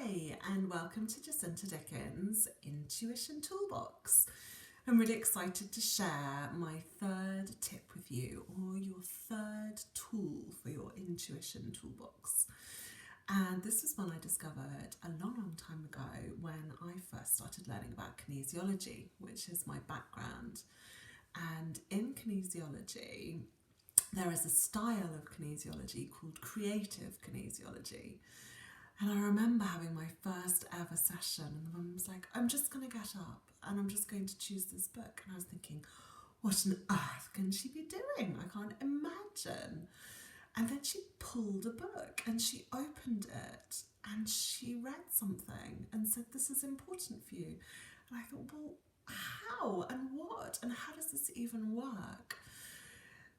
Hi, and welcome to Jacinta Dickens' Intuition Toolbox. I'm really excited to share my third tip with you, or your third tool for your Intuition Toolbox. And this is one I discovered a long time ago when I first started learning about kinesiology, which is my background. And in kinesiology, there is a style of kinesiology called creative kinesiology. And I remember having my first ever session and the woman was like, I'm just going to get up and I'm just going to choose this book. And I was thinking, what on earth can she be doing? I can't imagine. And then she pulled a book and she opened it and she read something and said, this is important for you. And I thought, well, how and what and how does this even work?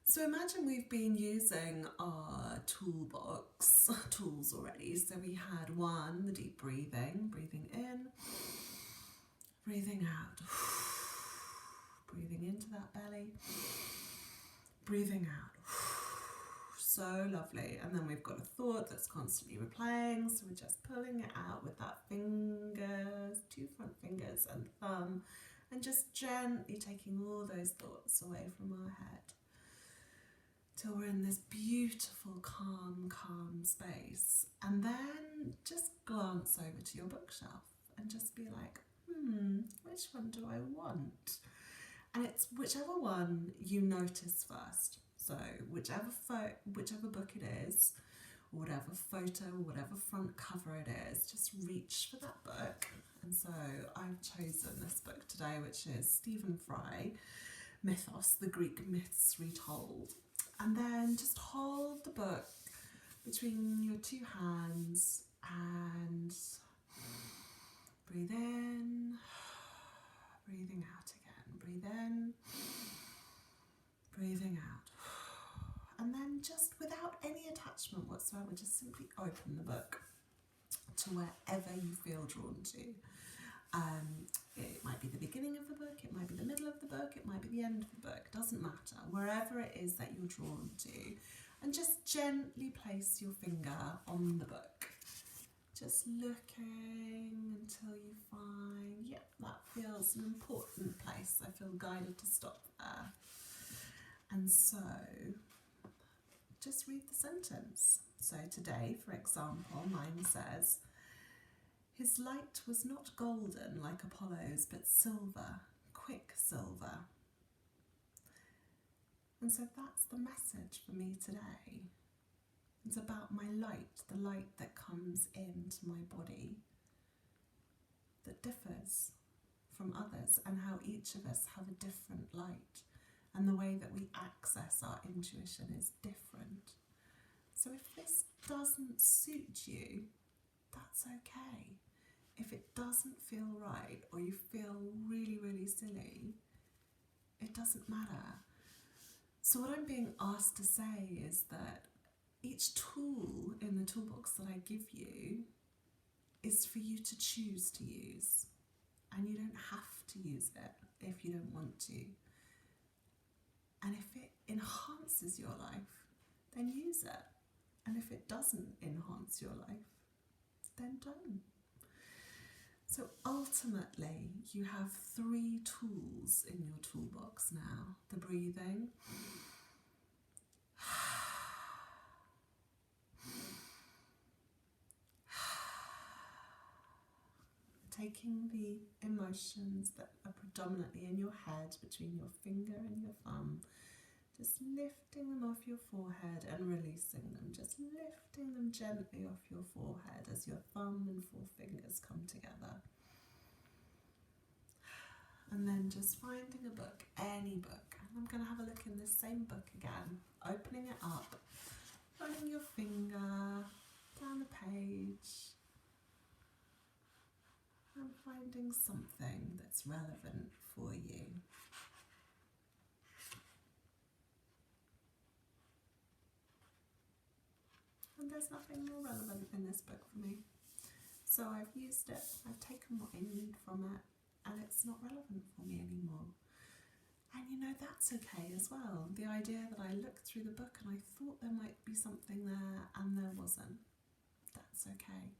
So imagine we've been using our toolbox tools already. So we had one, the deep breathing in, breathing out, breathing into that belly, breathing out. So lovely. And then we've got a thought that's constantly replaying. So we're just pulling it out with that fingers, two front fingers and thumb, and just gently taking all those thoughts away from our head. Till we're in this beautiful, calm space. And then just glance over to your bookshelf and just be like, which one do I want? And it's whichever one you notice first. So whichever book it is, or whatever photo, or whatever front cover it is, just reach for that book. And so I've chosen this book today, which is Stephen Fry, Mythos, the Greek Myths Retold. And then just hold the book between your two hands and breathe in, breathing out again. Breathe in, breathing out. And then just without any attachment whatsoever, just simply open the book to wherever you feel drawn to. It might be the beginning of the book, it might be the middle of the book, it might be the end of the book, doesn't matter, wherever it is that you're drawn to, and just gently place your finger on the book, just looking until you find, yep, that feels an important place. I feel guided to stop there. And so just read the sentence. So today, for example, mine says, his light was not golden like Apollo's, but silver, quicksilver. And so that's the message for me today. It's about my light, the light that comes into my body, that differs from others, and how each of us have a different light, and the way that we access our intuition is different. So if this doesn't suit you, that's okay. If it doesn't feel right, or you feel really silly, it doesn't matter. So what I'm being asked to say is that each tool in the toolbox that I give you is for you to choose to use. And you don't have to use it if you don't want to. And if it enhances your life, then use it. And if it doesn't enhance your life, then don't. So ultimately, you have 3 tools in your toolbox now. The breathing, taking the emotions that are predominantly in your head, between your finger and your thumb, just lifting them off your forehead and releasing them, just lifting them gently off your forehead as your thumb and forefingers come together. And then just finding a book, any book. And I'm going to have a look in this same book again, opening it up, running your finger down the page, and finding something that's relevant for you. And there's nothing more relevant in this book for me. So I've used it, I've taken what I need from it, and it's not relevant for me anymore. And you know, that's okay as well. The idea that I looked through the book and I thought there might be something there and there wasn't. That's okay.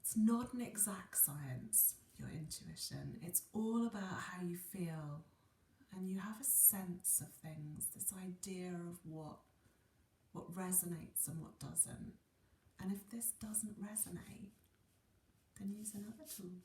It's not an exact science, your intuition. It's all about how you feel, and you have a sense of things, this idea of what resonates and what doesn't. And if this doesn't resonate, then use another tool.